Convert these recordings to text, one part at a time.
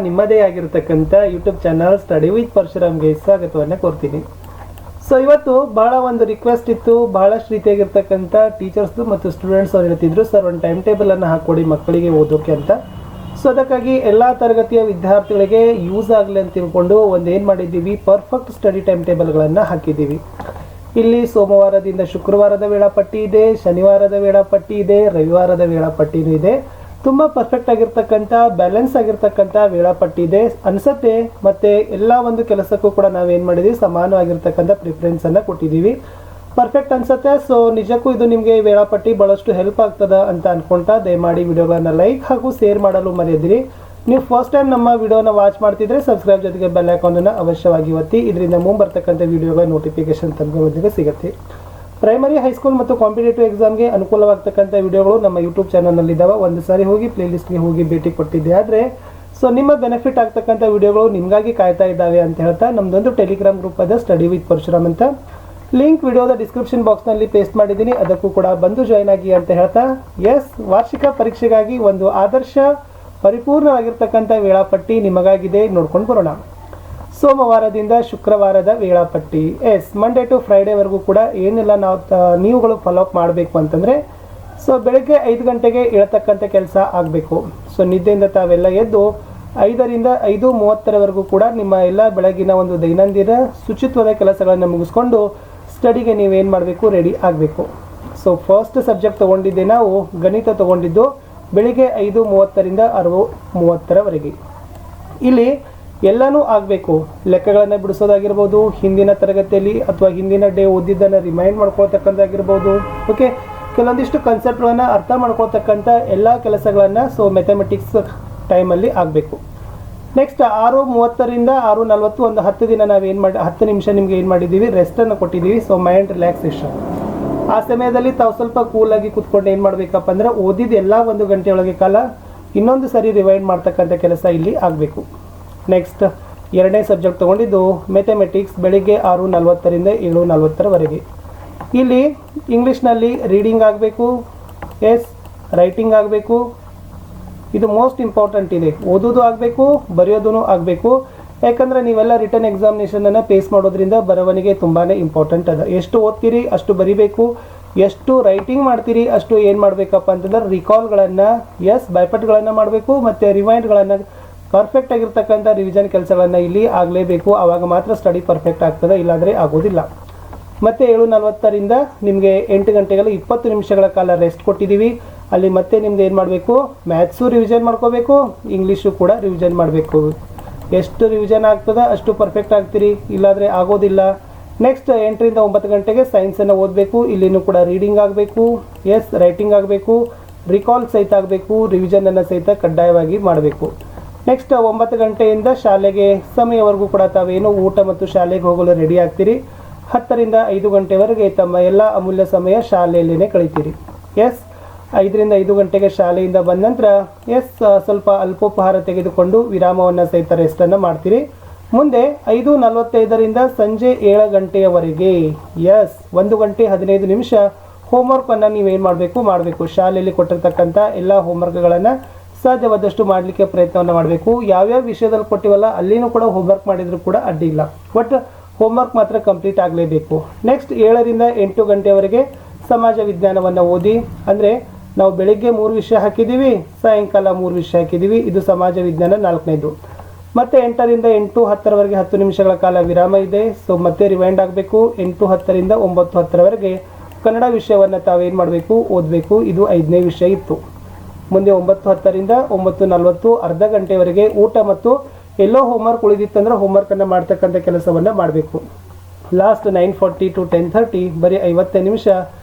ನಿಮ್ಮದೇ ಆಗಿರತಕ್ಕಂಥ YouTube channel study with ಪರಶುರಾಮ್ಗೆ ಸ್ವಾಗತವನ್ನು ಕೋರ್ತೀನಿ. ಸೊ ಇವತ್ತು ಬಹಳ ಒಂದು ರಿಕ್ವೆಸ್ಟ್ ಇತ್ತು, ಬಹಳಷ್ಟು ರೀತಿಯಾಗಿರ್ತಕ್ಕಂಥ ಟೀಚರ್ಸ್ ಮತ್ತು ಸ್ಟೂಡೆಂಟ್ಸ್ ಅವ್ರು ಹೇಳ್ತಿದ್ರು ಸರ್ ಒಂದು ಟೈಮ್ ಟೇಬಲನ್ನು ಹಾಕ್ಕೊಡಿ ಮಕ್ಕಳಿಗೆ ಓದೋಕೆ ಅಂತ. ಸೊ ಅದಕ್ಕಾಗಿ ಎಲ್ಲ ತರಗತಿಯ ವಿದ್ಯಾರ್ಥಿಗಳಿಗೆ ಯೂಸ್ ಆಗಲಿ ಅಂತ ತಿಳ್ಕೊಂಡು ಏನು ಮಾಡಿದ್ದೀವಿ, ಪರ್ಫೆಕ್ಟ್ ಸ್ಟಡಿ ಟೈಮ್ ಟೇಬಲ್ಗಳನ್ನು ಹಾಕಿದ್ದೀವಿ. ಇಲ್ಲಿ ಸೋಮವಾರದಿಂದ ಶುಕ್ರವಾರದ ವೇಳಾಪಟ್ಟಿ ಇದೆ, ಶನಿವಾರದ ವೇಳಾಪಟ್ಟಿ ಇದೆ, ರವಿವಾರದ ವೇಳಾಪಟ್ಟಿನೂ ಇದೆ. ತುಂಬ ಪರ್ಫೆಕ್ಟ್ ಆಗಿರ್ತಕ್ಕಂಥ ಬ್ಯಾಲೆನ್ಸ್ ಆಗಿರ್ತಕ್ಕಂಥ ವೇಳಾಪಟ್ಟಿ ಇದೆ ಅನಿಸುತ್ತೆ. ಮತ್ತು ಎಲ್ಲ ಒಂದು ಕೆಲಸಕ್ಕೂ ಕೂಡ ನಾವೇನು ಮಾಡಿದ್ದೀವಿ, ಸಮಾನವಾಗಿರ್ತಕ್ಕಂಥ ಪ್ರಿಫರೆನ್ಸನ್ನು ಕೊಟ್ಟಿದ್ದೀವಿ. ಪರ್ಫೆಕ್ಟ್ ಅನಿಸುತ್ತೆ. ಸೊ ನಿಜಕ್ಕೂ ಇದು ನಿಮಗೆ ವೇಳಾಪಟ್ಟಿ ಭಾಳಷ್ಟು ಹೆಲ್ಪ್ ಆಗ್ತದೆ ಅಂತ ಅಂದ್ಕೊಳ್ತಾ ದಯಮಾಡಿ ವಿಡಿಯೋಗಳನ್ನು ಲೈಕ್ ಹಾಗೂ ಶೇರ್ ಮಾಡಲು ಮರೆಯದಿರಿ. ನೀವು ಫಸ್ಟ್ ಟೈಮ್ ನಮ್ಮ ವಿಡಿಯೋನ ವಾಚ್ ಮಾಡ್ತಿದ್ರೆ ಸಬ್ಸ್ಕ್ರೈಬ್ ಜೊತೆಗೆ ಬೆಲ್ ಐಕಾನನ್ನು ಅವಶ್ಯವಾಗಿ ಒತ್ತಿ. ಇದರಿಂದ ಮುಂಬರ್ತಕ್ಕಂಥ ವಿಡಿಯೋಗಳ ನೋಟಿಫಿಕೇಶನ್ ತಮಗೆ ಸಿಗುತ್ತೆ. ಪ್ರೈಮರಿ, ಹೈಸ್ಕೂಲ್ ಮತ್ತು ಕಾಂಪಿಟೇಟಿವ್ ಎಕ್ಸಾಮ್ಗೆ ಅನುಕೂಲವಾಗ್ತಕ್ಕಂಥ ವಿಡಿಯೋಗಳು ನಮ್ಮ ಯೂಟ್ಯೂಬ್ ಚಾನಲ್ನಲ್ಲಿದ್ದಾವೆ. ಒಂದು ಸಾರಿ ಹೋಗಿ ಪ್ಲೇಲಿಸ್ಟ್ಗೆ ಹೋಗಿ ಭೇಟಿ ಕೊಟ್ಟಿದ್ದೆ ಆದರೆ ಸೊ ನಿಮ್ಮ ಬೆನಿಫಿಟ್ ಆಗ್ತಕ್ಕಂಥ ವಿಡಿಯೋಗಳು ನಿಮಗಾಗಿ ಕಾಯ್ತಾ ಇದ್ದಾವೆ ಅಂತ ಹೇಳ್ತಾ ನಮ್ಮದೊಂದು ಟೆಲಿಗ್ರಾಮ್ ಗ್ರೂಪ್ ಅದ ಸ್ಟಡಿ ವಿತ್ ಪರಶುರಾಮ್ ಅಂತ. ಲಿಂಕ್ ವಿಡಿಯೋದ ಡಿಸ್ಕ್ರಿಪ್ಷನ್ ಬಾಕ್ಸ್ನಲ್ಲಿ ಪೇಸ್ಟ್ ಮಾಡಿದ್ದೀನಿ, ಅದಕ್ಕೂ ಕೂಡ ಬಂದು ಜಾಯ್ನ್ ಆಗಿ ಅಂತ ಹೇಳ್ತಾ ವಾರ್ಷಿಕ ಪರೀಕ್ಷೆಗಾಗಿ ಒಂದು ಆದರ್ಶ ಪರಿಪೂರ್ಣವಾಗಿರ್ತಕ್ಕಂಥ ವೇಳಾಪಟ್ಟಿ ನಿಮಗಾಗಿದೆ, ನೋಡ್ಕೊಂಡು ಬರೋಣ. ಸೋಮವಾರದಿಂದ ಶುಕ್ರವಾರದ ವೇಳಾಪಟ್ಟಿ ಮಂಡೇ ಟು ಫ್ರೈಡೇವರೆಗೂ ಕೂಡ ಏನೆಲ್ಲ ನೀವುಗಳು ಫಾಲೋಅಪ್ ಮಾಡಬೇಕು ಅಂತಂದರೆ, ಸೊ ಬೆಳಗ್ಗೆ 5 ಗಂಟೆಗೆ ಏಳತಕ್ಕಂಥ ಕೆಲಸ ಆಗಬೇಕು. ಸೊ ನಿದ್ದೆಯಿಂದ ತಾವೆಲ್ಲ ಎದ್ದು 5ರಿಂದ 5:30ವರೆಗೂ ಕೂಡ ನಿಮ್ಮ ಎಲ್ಲ ಬೆಳಗಿನ ಒಂದು ದೈನಂದಿನ ಶುಚಿತ್ವದ ಕೆಲಸಗಳನ್ನು ಮುಗಿಸ್ಕೊಂಡು ಸ್ಟಡಿಗೆ ನೀವೇನು ಮಾಡಬೇಕು, ರೆಡಿ ಆಗಬೇಕು. ಸೊ ಫಸ್ಟ್ ಸಬ್ಜೆಕ್ಟ್ ತೊಗೊಂಡಿದ್ದೆ ನಾವು ಗಣಿತ ತೊಗೊಂಡಿದ್ದು ಬೆಳಿಗ್ಗೆ 5:30ರಿಂದ 6:30ವರೆಗೆ. ಇಲ್ಲಿ ಎಲ್ಲನೂ ಆಗಬೇಕು. ಲೆಕ್ಕಗಳನ್ನು ಬಿಡಿಸೋದಾಗಿರ್ಬೋದು, ಹಿಂದಿನ ತರಗತಿಯಲ್ಲಿ ಅಥವಾ ಹಿಂದಿನ ಡೇ ಓದಿದ್ದನ್ನು ರಿಮೈಂಡ್ ಮಾಡ್ಕೊಳ್ತಕ್ಕಂಥದ್ದಾಗಿರ್ಬೋದು, ಓಕೆ, ಕೆಲವೊಂದಿಷ್ಟು ಕಾನ್ಸೆಪ್ಟ್ಗಳನ್ನು ಅರ್ಥ ಮಾಡ್ಕೊಳ್ತಕ್ಕಂಥ ಎಲ್ಲ ಕೆಲಸಗಳನ್ನು ಸೊ ಮ್ಯಾಥಮೆಟಿಕ್ಸ್ ಟೈಮಲ್ಲಿ ಆಗಬೇಕು. ನೆಕ್ಸ್ಟ್ 6:30ರಿಂದ 6:40 ಒಂದು 10 ದಿನ ನಾವೇನು 10 ನಿಮಿಷ ನಿಮಗೆ ಏನು ಮಾಡಿದ್ದೀವಿ, ರೆಸ್ಟನ್ನು ಕೊಟ್ಟಿದ್ದೀವಿ. So mind relaxation. ಆ ಸಮಯದಲ್ಲಿ ತಾವು ಸ್ವಲ್ಪ ಕೂಲಾಗಿ ಕೂತ್ಕೊಂಡು ಏನು ಮಾಡಬೇಕಪ್ಪ ಅಂದರೆ ಓದಿದ ಎಲ್ಲ 1 ಗಂಟೆಯೊಳಗೆ ಕಾಲ ಇನ್ನೊಂದು ಸರಿ ರಿವೈಂಡ್ ಮಾಡ್ತಕ್ಕಂಥ ಕೆಲಸ ಇಲ್ಲಿ ಆಗಬೇಕು. ನೆಕ್ಸ್ಟ್ 2ನೇ ಸಬ್ಜೆಕ್ಟ್ ತೊಗೊಂಡಿದ್ದು ಮ್ಯಾಥಮೆಟಿಕ್ಸ್ ಬೆಳಿಗ್ಗೆ 6:40ರಿಂದ 7:40ವರೆಗೆ. ಇಲ್ಲಿ ಇಂಗ್ಲೀಷ್ನಲ್ಲಿ ರೀಡಿಂಗ್ ಆಗಬೇಕು, ರೈಟಿಂಗ್ ಆಗಬೇಕು. ಇದು ಮೋಸ್ಟ್ ಇಂಪಾರ್ಟೆಂಟ್ ಇದೆ. ಓದೋದು ಆಗಬೇಕು, ಬರೆಯೋದು ಆಗಬೇಕು. ಯಾಕಂದರೆ ನೀವೆಲ್ಲ ರಿಟರ್ನ್ ಎಕ್ಸಾಮಿನೇಷನನ್ನು ಫೇಸ್ ಮಾಡೋದ್ರಿಂದ ಬರವಣಿಗೆ ತುಂಬಾ ಇಂಪಾರ್ಟೆಂಟ್ ಅದ. ಎಷ್ಟು ಓದ್ತೀರಿ ಅಷ್ಟು ಬರಿಬೇಕು, ಎಷ್ಟು ರೈಟಿಂಗ್ ಮಾಡ್ತೀರಿ ಅಷ್ಟು ಏನು ಮಾಡಬೇಕಪ್ಪ ಅಂತಂದ್ರೆ ರಿಕಾಲ್ಗಳನ್ನು ಬೈಪಟ್ಗಳನ್ನು ಮಾಡಬೇಕು ಮತ್ತು ರಿವೈಂಡ್ಗಳನ್ನು ಪರ್ಫೆಕ್ಟ್ ಆಗಿರ್ತಕ್ಕಂಥ ರಿವಿಷನ್ ಕೆಲಸಗಳನ್ನು ಇಲ್ಲಿ ಆಗಲೇಬೇಕು. ಆವಾಗ ಮಾತ್ರ ಸ್ಟಡಿ ಪರ್ಫೆಕ್ಟ್ ಆಗ್ತದೆ, ಇಲ್ಲಾಂದರೆ ಆಗೋದಿಲ್ಲ. ಮತ್ತು 7:40ರಿಂದ ನಿಮಗೆ 8 ಗಂಟೆಗೆಲ್ಲ 20 ನಿಮಿಷಗಳ ಕಾಲ ರೆಸ್ಟ್ ಕೊಟ್ಟಿದ್ದೀವಿ. ಅಲ್ಲಿ ಮತ್ತೆ ನಿಮ್ದು ಏನು ಮಾಡಬೇಕು, ಮ್ಯಾಥ್ಸು ರಿವಿಷನ್ ಮಾಡ್ಕೋಬೇಕು, ಇಂಗ್ಲೀಷು ಕೂಡ ರಿವಿಷನ್ ಮಾಡಬೇಕು. ಎಷ್ಟು ರಿವಿಷನ್ ಆಗ್ತದೆ ಅಷ್ಟು ಪರ್ಫೆಕ್ಟ್ ಆಗ್ತೀರಿ, ಇಲ್ಲಾಂದರೆ ಆಗೋದಿಲ್ಲ. ನೆಕ್ಸ್ಟ್ 8ರಿಂದ 9 ಗಂಟೆಗೆ ಸೈನ್ಸನ್ನು ಓದಬೇಕು. ಇಲ್ಲಿನೂ ಕೂಡ ರೀಡಿಂಗ್ ಆಗಬೇಕು, ರೈಟಿಂಗ್ ಆಗಬೇಕು, ರಿಕಾಲ್ ಸಹಿತ ಆಗಬೇಕು, ರಿವಿಷನನ್ನು ಸಹಿತ ಕಡ್ಡಾಯವಾಗಿ ಮಾಡಬೇಕು. ನೆಕ್ಸ್ಟ್ 9 ಗಂಟೆಯಿಂದ ಶಾಲೆಗೆ ಸಮಯವರೆಗೂ ಕೂಡ ತಾವೇನು ಊಟ ಮತ್ತು ಶಾಲೆಗೆ ಹೋಗಲು ರೆಡಿ ಆಗ್ತೀರಿ. 10ರಿಂದ 5 ಗಂಟೆವರೆಗೆ ತಮ್ಮ ಎಲ್ಲ ಅಮೂಲ್ಯ ಸಮಯ ಶಾಲೆಯಲ್ಲೇ ಕಳೀತೀರಿ. 5ರಿಂದ 5 ಗಂಟೆಗೆ ಶಾಲೆಯಿಂದ ಬಂದ ನಂತರ ಸ್ವಲ್ಪ ಅಲ್ಪೋಪಹಾರ ತೆಗೆದುಕೊಂಡು ವಿರಾಮವನ್ನು ಸಹಿತ ರೆಸ್ಟನ್ನು ಮಾಡ್ತೀರಿ. ಮುಂದೆ 5:45ರಿಂದ ಸಂಜೆ 7 ಗಂಟೆಯವರೆಗೆ 1 ಗಂಟೆ 15 ನಿಮಿಷ ಹೋಮ್ವರ್ಕನ್ನು ನೀವೇನು ಮಾಡಬೇಕು. ಶಾಲೆಯಲ್ಲಿ ಕೊಟ್ಟಿರ್ತಕ್ಕಂಥ ಎಲ್ಲ ಹೋಮ್ವರ್ಕ್ಗಳನ್ನು ಸಾಧ್ಯವಾದಷ್ಟು ಮಾಡಲಿಕ್ಕೆ ಪ್ರಯತ್ನವನ್ನು ಮಾಡಬೇಕು. ಯಾವ್ಯಾವ ವಿಷಯದಲ್ಲಿ ಕೊಟ್ಟಿವಲ್ಲ ಅಲ್ಲಿನೂ ಕೂಡ ಹೋಮ್ವರ್ಕ್ ಮಾಡಿದರೂ ಕೂಡ ಅಡ್ಡಿ ಇಲ್ಲ, ಬಟ್ ಹೋಮ್ವರ್ಕ್ ಮಾತ್ರ ಕಂಪ್ಲೀಟ್ ಆಗಲೇಬೇಕು. ನೆಕ್ಸ್ಟ್ 7ರಿಂದ 8 ಗಂಟೆವರೆಗೆ ಸಮಾಜ ವಿಜ್ಞಾನವನ್ನು ಓದಿ. ಅಂದರೆ ನಾವು ಬೆಳಿಗ್ಗೆ 3 ವಿಷಯ ಹಾಕಿದ್ದೀವಿ, ಸಾಯಂಕಾಲ 3 ವಿಷಯ ಹಾಕಿದ್ದೀವಿ. ಇದು ಸಮಾಜ ವಿಜ್ಞಾನ 4ನೇದು. ಮತ್ತು 8ರಿಂದ 8:10ವರೆಗೆ 10 ನಿಮಿಷಗಳ ಕಾಲ ವಿರಾಮ ಇದೆ. ಸೊ ಮತ್ತೆ ರಿವೈಂಡ್ ಆಗಬೇಕು. 8:10ರಿಂದ 9:10ವರೆಗೆ ಕನ್ನಡ ವಿಷಯವನ್ನು ತಾವೇನು ಮಾಡಬೇಕು, ಓದಬೇಕು. ಇದು 5ನೇ ವಿಷಯ ಇತ್ತು. ಮುಂದೆ 9:10ರಿಂದ 9:40 ಅರ್ಧ ಗಂಟೆವರೆಗೆ ಊಟ ಮತ್ತು ಎಲ್ಲೋ ಹೋಮ್ವರ್ಕ್ ಉಳಿದಿತ್ತಂದ್ರೆ ಹೋಮ್ವರ್ಕನ್ನು ಮಾಡ್ತಕ್ಕಂಥ ಕೆಲಸವನ್ನು ಮಾಡಬೇಕು. ಲಾಸ್ಟ್ 9:40 to 10:30 ಬರೀ 50 ನಿಮಿಷ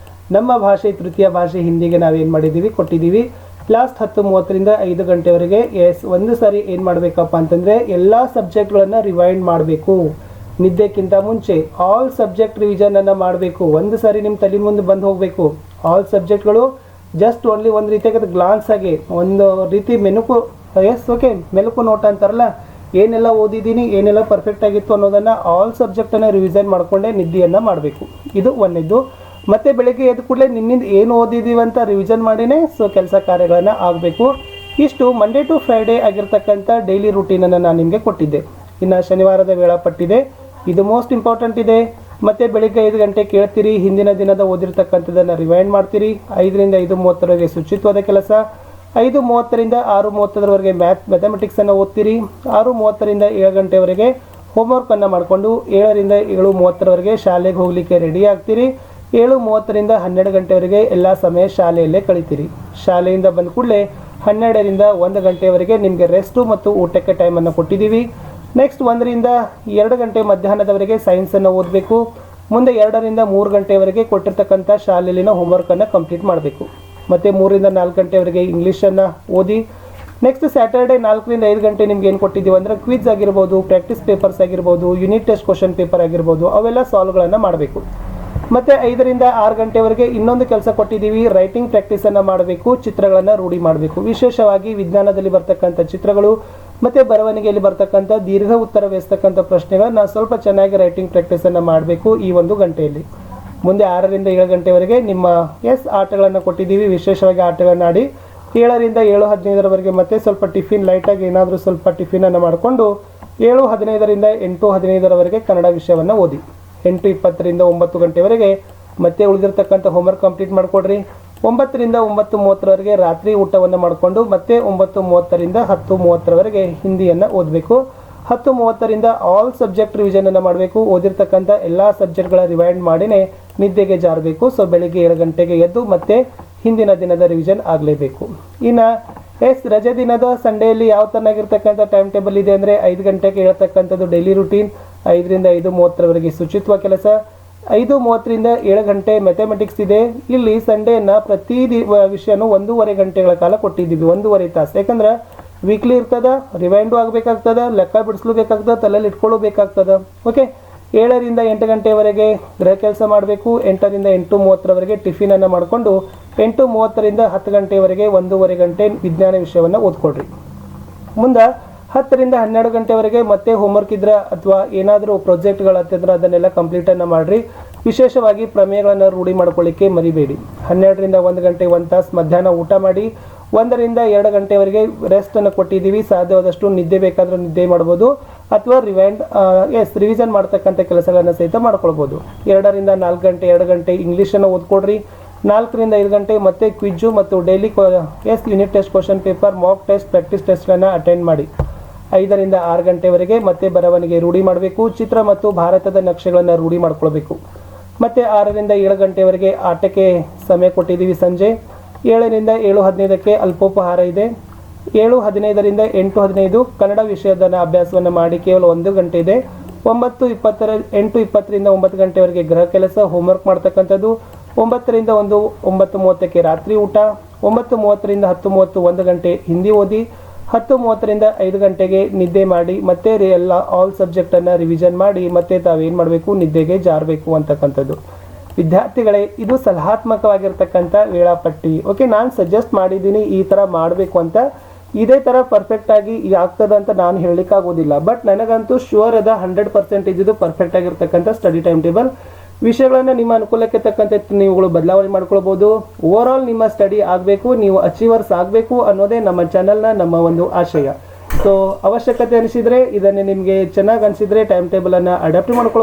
ನಮ್ಮ ಭಾಷೆ ತೃತೀಯ ಭಾಷೆ ಹಿಂದಿಗೆ ನಾವೇನು ಮಾಡಿದ್ದೀವಿ, ಕೊಟ್ಟಿದ್ದೀವಿ. ಲಾಸ್ಟ್ 10:30ರಿಂದ 5 ಗಂಟೆವರೆಗೆ ಒಂದು ಸಾರಿ ಏನು ಮಾಡಬೇಕಪ್ಪ ಅಂತಂದರೆ ಎಲ್ಲ ಸಬ್ಜೆಕ್ಟ್ಗಳನ್ನು ರಿವೈಂಡ್ ಮಾಡಬೇಕು. ನಿದ್ದೆಕ್ಕಿಂತ ಮುಂಚೆ ಆಲ್ ಸಬ್ಜೆಕ್ಟ್ ರಿವಿಷನನ್ನು ಮಾಡಬೇಕು. ಒಂದು ಸಾರಿ ನಿಮ್ಮ ತಲೆ ಮುಂದೆ ಬಂದು ಹೋಗಬೇಕು. ಆಲ್ ಸಬ್ಜೆಕ್ಟ್ಗಳು ಜಸ್ಟ್ ಓನ್ಲಿ ಒಂದು ರೀತಿಯಾಗಿ ಗ್ಲಾನ್ಸ್ ಆಗಿ ಒಂದು ರೀತಿ ಮೆಲುಕು ಮೆಲುಕು ನೋಟ ಅಂತಾರಲ್ಲ, ಏನೆಲ್ಲ ಓದಿದ್ದೀನಿ, ಏನೆಲ್ಲ ಪರ್ಫೆಕ್ಟ್ ಆಗಿತ್ತು ಅನ್ನೋದನ್ನು ಆಲ್ ಸಬ್ಜೆಕ್ಟನ್ನು ರಿವಿಷನ್ ಮಾಡಿಕೊಂಡೇ ನಿದ್ದೆಯನ್ನು ಮಾಡಬೇಕು. ಇದು ಒಂದನೇದು. ಮತ್ತು ಬೆಳಗ್ಗೆ ಎದ್ದ ಕೂಡಲೇ ನಿನ್ನಿಂದ ಏನು ಓದಿದ್ದೀವಿ ಅಂತ ರಿವಿಷನ್ ಮಾಡಿನೇ ಸೊ ಕೆಲಸ ಕಾರ್ಯಗಳನ್ನು ಆಗಬೇಕು. ಇಷ್ಟು ಮಂಡೇ ಟು ಫ್ರೈಡೇ ಆಗಿರ್ತಕ್ಕಂಥ ಡೈಲಿ ರೂಟೀನನ್ನು ನಾನು ನಿಮಗೆ ಕೊಟ್ಟಿದ್ದೆ. ಇನ್ನು ಶನಿವಾರದ ವೇಳಾಪಟ್ಟಿದೆ, ಇದು ಮೋಸ್ಟ್ ಇಂಪಾರ್ಟೆಂಟ್ ಇದೆ. ಮತ್ತು ಬೆಳಿಗ್ಗೆ 5 ಗಂಟೆ ಕೇಳ್ತೀರಿ, ಹಿಂದಿನ ದಿನದ ಓದಿರ್ತಕ್ಕಂಥದ್ದನ್ನು ರಿವೈಂಡ್ ಮಾಡ್ತೀರಿ. 5ರಿಂದ 5:30 ಸುಚಿತ್ವದ ಕೆಲಸ, 5:30ರಿಂದ 6:30 ಮ್ಯಾಥಮೆಟಿಕ್ಸನ್ನು ಓದ್ತೀರಿ. 6:30ರಿಂದ 7 ಗಂಟೆವರೆಗೆ ಹೋಮ್ವರ್ಕನ್ನು ಮಾಡಿಕೊಂಡು 7ರಿಂದ 7:30 ಶಾಲೆಗೆ ಹೋಗಲಿಕ್ಕೆ ರೆಡಿ ಆಗ್ತೀರಿ. 7:30ರಿಂದ 12 ಗಂಟೆವರೆಗೆ ಎಲ್ಲ ಸಮಯ ಶಾಲೆಯಲ್ಲೇ ಕಳಿತೀರಿ. ಶಾಲೆಯಿಂದ ಬಂದ ಕೂಡಲೇ 12ರಿಂದ 1 ಗಂಟೆವರೆಗೆ ನಿಮಗೆ ರೆಸ್ಟು ಮತ್ತು ಊಟಕ್ಕೆ ಟೈಮನ್ನು ಕೊಟ್ಟಿದ್ದೀವಿ. ನೆಕ್ಸ್ಟ್ 1ರಿಂದ 2 ಗಂಟೆ ಮಧ್ಯಾಹ್ನದವರೆಗೆ ಸೈನ್ಸನ್ನು ಓದಬೇಕು. ಮುಂದೆ 2ರಿಂದ 3 ಗಂಟೆವರೆಗೆ ಕೊಟ್ಟಿರ್ತಕ್ಕಂಥ ಶಾಲೆಯಲ್ಲಿನ ಹೋಮ್ವರ್ಕನ್ನು ಕಂಪ್ಲೀಟ್ ಮಾಡಬೇಕು. ಮತ್ತು 3ರಿಂದ 4 ಗಂಟೆವರೆಗೆ ಇಂಗ್ಲೀಷನ್ನು ಓದಿ. ನೆಕ್ಸ್ಟ್ ಸ್ಯಾಟರ್ಡೆ 4ರಿಂದ 5 ಗಂಟೆ ನಿಮ್ಗೆ ಏನು ಕೊಟ್ಟಿದ್ದೀವಿ ಅಂದರೆ ಕ್ವಿಜ್ ಆಗಿರ್ಬೋದು, ಪ್ರಾಕ್ಟೀಸ್ ಪೇಪರ್ಸ್ ಆಗಿರ್ಬೋದು, ಯೂನಿಟ್ ಟೆಸ್ಟ್ ಕ್ವಶನ್ ಪೇಪರ್ ಆಗಿರ್ಬೋದು, ಅವೆಲ್ಲ ಸಾಲ್ವ್ಗಳನ್ನು ಮಾಡಬೇಕು. ಮತ್ತು 5ರಿಂದ 6 ಗಂಟೆವರೆಗೆ ಇನ್ನೊಂದು ಕೆಲಸ ಕೊಟ್ಟಿದ್ದೀವಿ, ರೈಟಿಂಗ್ ಪ್ರಾಕ್ಟೀಸನ್ನು ಮಾಡಬೇಕು, ಚಿತ್ರಗಳನ್ನು ರೂಢಿ ಮಾಡಬೇಕು. ವಿಶೇಷವಾಗಿ ವಿಜ್ಞಾನದಲ್ಲಿ ಬರ್ತಕ್ಕಂಥ ಚಿತ್ರಗಳು ಮತ್ತು ಬರವಣಿಗೆಯಲ್ಲಿ ಬರ್ತಕ್ಕಂಥ ದೀರ್ಘ ಉತ್ತರ ವೇಸ್ತಕ್ಕಂಥ ಪ್ರಶ್ನೆಗಳನ್ನ ಸ್ವಲ್ಪ ಚೆನ್ನಾಗಿ ರೈಟಿಂಗ್ ಪ್ರಾಕ್ಟೀಸನ್ನು ಮಾಡಬೇಕು ಈ 1 ಗಂಟೆಯಲ್ಲಿ. ಮುಂದೆ 6ರಿಂದ 7 ಗಂಟೆವರೆಗೆ ನಿಮ್ಮ ಆಟಗಳನ್ನು ಕೊಟ್ಟಿದ್ದೀವಿ, ವಿಶೇಷವಾಗಿ ಆಟಗಳನ್ನು ಆಡಿ. 7ರಿಂದ 7:15 ಮತ್ತೆ ಸ್ವಲ್ಪ ಟಿಫಿನ್ ಲೈಟಾಗಿ ಏನಾದರೂ ಸ್ವಲ್ಪ ಟಿಫಿನನ್ನು ಮಾಡಿಕೊಂಡು 7:15ರಿಂದ 8:15 ಕನ್ನಡ ವಿಷಯವನ್ನು ಓದಿ. 8:20ರಿಂದ 9 ಗಂಟೆವರೆಗೆ ಮತ್ತೆ ಉಳಿದಿರ್ತಕ್ಕಂಥ ಹೋಮ್ವರ್ಕ್ ಕಂಪ್ಲೀಟ್ ಮಾಡಿಕೊಡ್ರಿ. 9ರಿಂದ 9:30 ರಾತ್ರಿ ಊಟವನ್ನು ಮಾಡಿಕೊಂಡು ಮತ್ತೆ 9:30ರಿಂದ 10:30 ಹಿಂದಿಯನ್ನು ಓದಬೇಕು. 10:30ರಿಂದ ಆಲ್ ಸಬ್ಜೆಕ್ಟ್ ರಿವಿಷನನ್ನು ಮಾಡಬೇಕು. ಓದಿರ್ತಕ್ಕಂಥ ಎಲ್ಲ ಸಬ್ಜೆಕ್ಟ್ಗಳ ರಿವೈಂಡ್ ಮಾಡಿನೇ ನಿದ್ದೆಗೆ ಜಾರಬೇಕು. ಸೊ ಬೆಳಿಗ್ಗೆ 7 ಗಂಟೆಗೆ ಎದ್ದು ಮತ್ತೆ ಹಿಂದಿನ ದಿನದ ರಿವಿಷನ್ ಆಗಲೇಬೇಕು. ಇನ್ನು ರಜೆ ದಿನದ ಸಂಡೇಯಲ್ಲಿ ಯಾವ ತರನಾಗಿರ್ತಕ್ಕಂಥ ಟೈಮ್ ಟೇಬಲ್ ಇದೆ ಅಂದರೆ 5 ಗಂಟೆಗೆ ಹೇಳ್ತಕ್ಕಂಥದ್ದು ಡೈಲಿ ರೂಟೀನ್, 5ರಿಂದ 5:30 ಶುಚಿತ್ವ ಕೆಲಸ, 5:30ರಿಂದ 7 ಗಂಟೆ ಮ್ಯಾಥಮೆಟಿಕ್ಸ್ ಇದೆ. ಇಲ್ಲಿ ಸಂಡೇನ ಪ್ರತಿ ವಿಷಯನೂ 1.5 ಗಂಟೆಗಳ ಕಾಲ ಕೊಟ್ಟಿದ್ದೀವಿ, 1.5 ತಾಸು. ಯಾಕಂದ್ರೆ ವೀಕ್ಲಿ ಇರ್ತದ, ರಿವೈಂಡು ಆಗಬೇಕಾಗ್ತದೆ, ಲೆಕ್ಕ ಬಿಡಿಸ್ಲೂಬೇಕಾಗ್ತದೆ, ತಲೆಯಲ್ಲಿ ಇಟ್ಕೊಳ್ಳಬೇಕಾಗ್ತದೆ. ಓಕೆ, 7ರಿಂದ 8 ಗಂಟೆವರೆಗೆ ಗೃಹ ಕೆಲಸ ಮಾಡಬೇಕು. 8ರಿಂದ 8:30 ಟಿಫಿನನ್ನು ಮಾಡಿಕೊಂಡು 8:30ರಿಂದ 10 ಗಂಟೆವರೆಗೆ 1.5 ಗಂಟೆ ವಿಜ್ಞಾನ ವಿಷಯವನ್ನು ಓದ್ಕೊಳ್ರಿ. ಮುಂದೆ 10ರಿಂದ 12 ಗಂಟೆವರೆಗೆ ಮತ್ತೆ ಹೋಮ್ವರ್ಕ್ ಇದ್ರೆ ಅಥವಾ ಏನಾದರೂ ಪ್ರಾಜೆಕ್ಟ್ಗಳಂತಂದ್ರೆ ಅದನ್ನೆಲ್ಲ ಕಂಪ್ಲೀಟನ್ನು ಮಾಡಿರಿ. ವಿಶೇಷವಾಗಿ ಪ್ರಮೇಯಗಳನ್ನು ರೂಢಿ ಮಾಡ್ಕೊಳ್ಳಿಕ್ಕೆ ಮರಿಬೇಡಿ. 12ರಿಂದ 1 ಗಂಟೆ 1 ತಾಸು ಮಧ್ಯಾಹ್ನ ಊಟ ಮಾಡಿ. 1ರಿಂದ 2 ಗಂಟೆವರೆಗೆ ರೆಸ್ಟನ್ನು ಕೊಟ್ಟಿದ್ದೀವಿ. ಸಾಧ್ಯವಾದಷ್ಟು ನಿದ್ದೆ ಬೇಕಾದರೂ ನಿದ್ದೆ ಮಾಡ್ಬೋದು ಅಥವಾ ರಿವಿಷನ್ ಮಾಡ್ತಕ್ಕಂಥ ಕೆಲಸಗಳನ್ನು ಸಹಿತ ಮಾಡ್ಕೊಳ್ಬೋದು. 2ರಿಂದ 4 ಗಂಟೆ 2 ಗಂಟೆ ಇಂಗ್ಲೀಷನ್ನು ಓದ್ಕೊಡ್ರಿ. 4ರಿಂದ 5 ಗಂಟೆ ಮತ್ತೆ ಕ್ವಿಜ್ಜು ಮತ್ತು daily unit test question paper, mock test, practice ಟೆಸ್ಟ್ಗಳನ್ನು ಅಟೆಂಡ್ ಮಾಡಿ. 5ರಿಂದ 6 ಗಂಟೆವರೆಗೆ ಮತ್ತೆ ಬರವಣಿಗೆ ರೂಢಿ ಮಾಡಬೇಕು. ಚಿತ್ರ ಮತ್ತು ಭಾರತದ ನಕ್ಷೆಗಳನ್ನು ರೂಢಿ ಮಾಡ್ಕೊಳ್ಬೇಕು. ಮತ್ತು 6ರಿಂದ 7 ಗಂಟೆವರೆಗೆ ಆಟಕ್ಕೆ ಸಮಯ ಕೊಟ್ಟಿದ್ದೀವಿ ಸಂಜೆ. 7ರಿಂದ 7:15 ಅಲ್ಪೋಪಹಾರ ಇದೆ. 7:15ರಿಂದ 8:15 ಕನ್ನಡ ವಿಷಯದ ಅಭ್ಯಾಸವನ್ನು ಮಾಡಿ ಕೇವಲ 1 ಗಂಟೆ ಇದೆ. 8:20ರಿಂದ 9 ಗಂಟೆವರೆಗೆ ಗೃಹ ಕೆಲಸ, ಹೋಮ್ವರ್ಕ್ ಮಾಡ್ತಕ್ಕಂಥದ್ದು. 9ರಿಂದ 9:30 ರಾತ್ರಿ ಊಟ. 9:30ರಿಂದ 10:30 1 ಗಂಟೆ ಹಿಂದಿ ಓದಿ. 10:30ರಿಂದ 5 ಗಂಟೆಗೆ ನಿದ್ದೆ ಮಾಡಿ ಮತ್ತೆ ಎಲ್ಲ ಆಲ್ ಸಬ್ಜೆಕ್ಟನ್ನು ರಿವಿಷನ್ ಮಾಡಿ ಮತ್ತೆ ತಾವೇನು ಮಾಡಬೇಕು, ನಿದ್ದೆಗೆ ಜಾರಬೇಕು ಅಂತಕ್ಕಂಥದ್ದು. ವಿದ್ಯಾರ್ಥಿಗಳೇ, ಇದು ಸಲಹಾತ್ಮಕವಾಗಿರ್ತಕ್ಕಂಥ ವೇಳಾಪಟ್ಟಿ. ಓಕೆ, ನಾನು ಸಜೆಸ್ಟ್ ಮಾಡಿದ್ದೀನಿ ಈ ಥರ ಮಾಡಬೇಕು ಅಂತ. ಇದೇ ಥರ ಪರ್ಫೆಕ್ಟಾಗಿ ಆಗ್ತದೆ ಅಂತ ನಾನು ಹೇಳಲಿಕ್ಕಾಗೋದಿಲ್ಲ. ಬಟ್ ನನಗಂತೂ ಶ್ಯೂರ್ ಅದ 100% ಇದು ಪರ್ಫೆಕ್ಟ್ ಆಗಿರ್ತಕ್ಕಂಥ ಸ್ಟಡಿ ಟೈಮ್ ಟೇಬಲ್. ವಿಷಯಗಳನ್ನು ನಿಮ್ಮ ಅನುಕೂಲಕ್ಕೆ ತಕ್ಕಂತೆ ನೀವುಗಳು ಬದಲಾವಣೆ ಮಾಡ್ಕೊಳ್ಬೋದು. ಓವರ್ ಆಲ್ ನಿಮ್ಮ ಸ್ಟಡಿ ಆಗಬೇಕು, ನೀವು ಅಚೀವರ್ಸ್ ಆಗಬೇಕು ಅನ್ನೋದೇ ನಮ್ಮ ಚಾನಲ್ನ ನಮ್ಮ ಒಂದು ಆಶಯ. ಸೊ ಅವಶ್ಯಕತೆ ಅನಿಸಿದರೆ, ಇದನ್ನು ನಿಮಗೆ ಚೆನ್ನಾಗಿ ಅನಿಸಿದರೆ ಟೈಮ್ ಟೇಬಲನ್ನು ಅಡಾಪ್ಟ್ ಮಾಡ್ಕೊಳ್ಬೋದು.